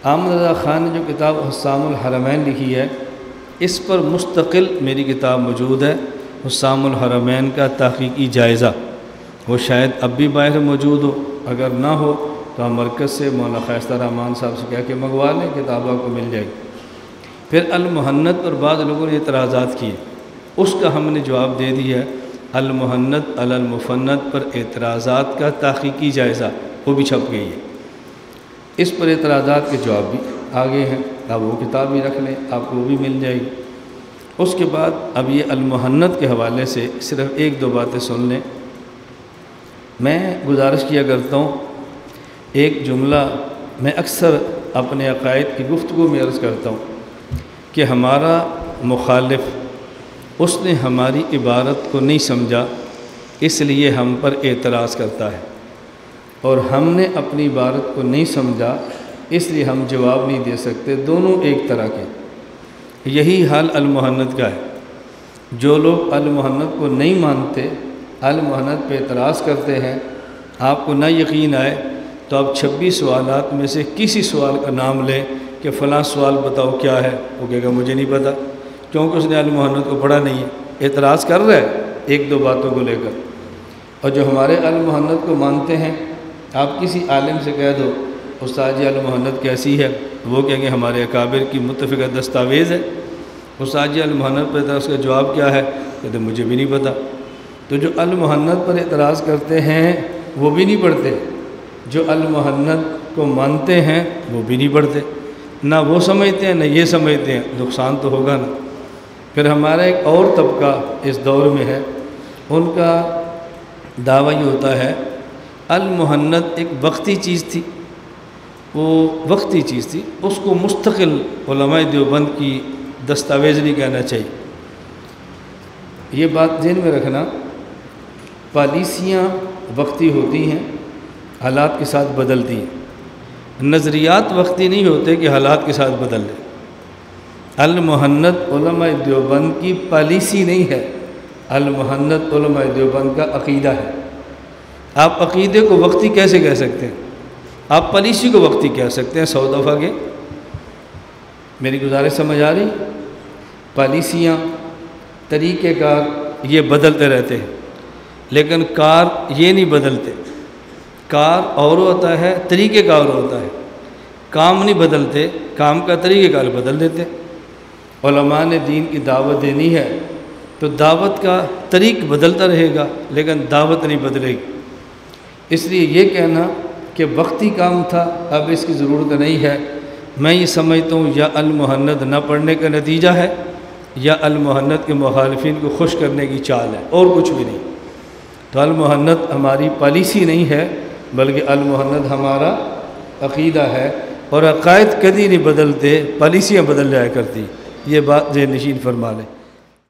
احمد رضا خان نے جو کتاب حسام الحرمین لکھی ہے، اس پر مستقل میری کتاب موجود ہے، حسام الحرمین کا تحقیقی جائزہ۔ وہ شاید اب بھی باہر موجود ہو، اگر نہ ہو تو ہم مرکز سے مولانا خیستہ رحمان صاحب سے کہہ کے منگوا لیں، کتاب آپ کو مل جائے گی۔ پھر المحنت پر بعض لوگوں نے اعتراضات کیے، اس کا ہم نے جواب دے دیا ہے۔ المحنت علی المفند پر اعتراضات کا تحقیقی جائزہ وہ بھی چھپ گئی ہے، اس پر اعتراضات کے جواب بھی آگے ہیں، آپ وہ کتاب بھی رکھ لیں، آپ کو وہ بھی مل جائے گی۔ اس کے بعد اب یہ المحنت کے حوالے سے صرف ایک دو باتیں سن لیں۔ میں گزارش کیا کرتا ہوں، ایک جملہ میں اکثر اپنے عقائد کی گفتگو میں عرض کرتا ہوں کہ ہمارا مخالف اس نے ہماری عبارت کو نہیں سمجھا، اس لیے ہم پر اعتراض کرتا ہے، اور ہم نے اپنی عبارت کو نہیں سمجھا اس لیے ہم جواب نہیں دے سکتے، دونوں ایک طرح کے۔ یہی حال المحنت کا ہے۔ جو لوگ المحنت کو نہیں مانتے، المحنت پہ اعتراض کرتے ہیں، آپ کو نہ یقین آئے تو آپ 26 سوالات میں سے کسی سوال کا نام لیں کہ فلاں سوال بتاؤ کیا ہے، وہ کہے گا مجھے نہیں پتہ، کیونکہ اس نے المحنت کو پڑھا نہیں ہے، اعتراض کر رہا ہے ایک دو باتوں کو لے کر۔ اور جو ہمارے المحنت کو مانتے ہیں، آپ کسی عالم سے کہہ دو استاد جی المحنت کیسی ہے، وہ کہیں گے ہمارے اکابر کی متفقہ دستاویز ہے۔ استاد جی المحنت پر اعتراض کا جواب کیا ہے، کہتے مجھے بھی نہیں پتہ۔ تو جو المحنت پر اعتراض کرتے ہیں وہ بھی نہیں پڑھتے، جو المحنت کو مانتے ہیں وہ بھی نہیں پڑھتے، نہ وہ سمجھتے ہیں نہ یہ سمجھتے ہیں، نقصان تو ہوگا نا۔ پھر ہمارا ایک اور طبقہ اس دور میں ہے، ان کا دعویٰ یہ ہوتا ہے المحنت ایک وقتی چیز تھی، وہ وقتی چیز تھی، اس کو مستقل علماء دیوبند کی دستاویز نہیں کہنا چاہیے۔ یہ بات ذہن میں رکھنا، پالیسیاں وقتی ہوتی ہیں، حالات کے ساتھ بدلتی ہیں، نظریات وقتی نہیں ہوتے کہ حالات کے ساتھ بدل دیں۔ المحنت علماء دیوبند کی پالیسی نہیں ہے، المحنت علماء دیوبند کا عقیدہ ہے۔ آپ عقیدے کو وقتی کیسے کہہ سکتے ہیں؟ آپ پالیسی کو وقتی کہہ سکتے ہیں 100 دفعہ کے۔ میری گزارش سمجھ آ رہی؟ پالیسیاں، طریقہ کار یہ بدلتے رہتے ہیں، لیکن کار یہ نہیں بدلتے۔ کار اور ہوتا ہے، طریقہ کار ہوتا ہے، کام نہیں بدلتے، کام کا طریقہ کار بدل دیتے۔ علماء نے دین کی دعوت دینی ہے تو دعوت کا طریق بدلتا رہے گا، لیکن دعوت نہیں بدلے گی۔ اس لیے یہ کہنا کہ وقتی کام تھا اب اس کی ضرورت نہیں ہے، میں یہ سمجھتا ہوں یا المحنت نہ پڑھنے کا نتیجہ ہے یا المحنت کے مخالفین کو خوش کرنے کی چال ہے، اور کچھ بھی نہیں۔ تو المحنت ہماری پالیسی نہیں ہے، بلکہ المحنت ہمارا عقیدہ ہے، اور عقائد کبھی نہیں بدلتے، پالیسیاں بدل جایا کرتی۔ یہ بات ذہن نشین فرما لیں۔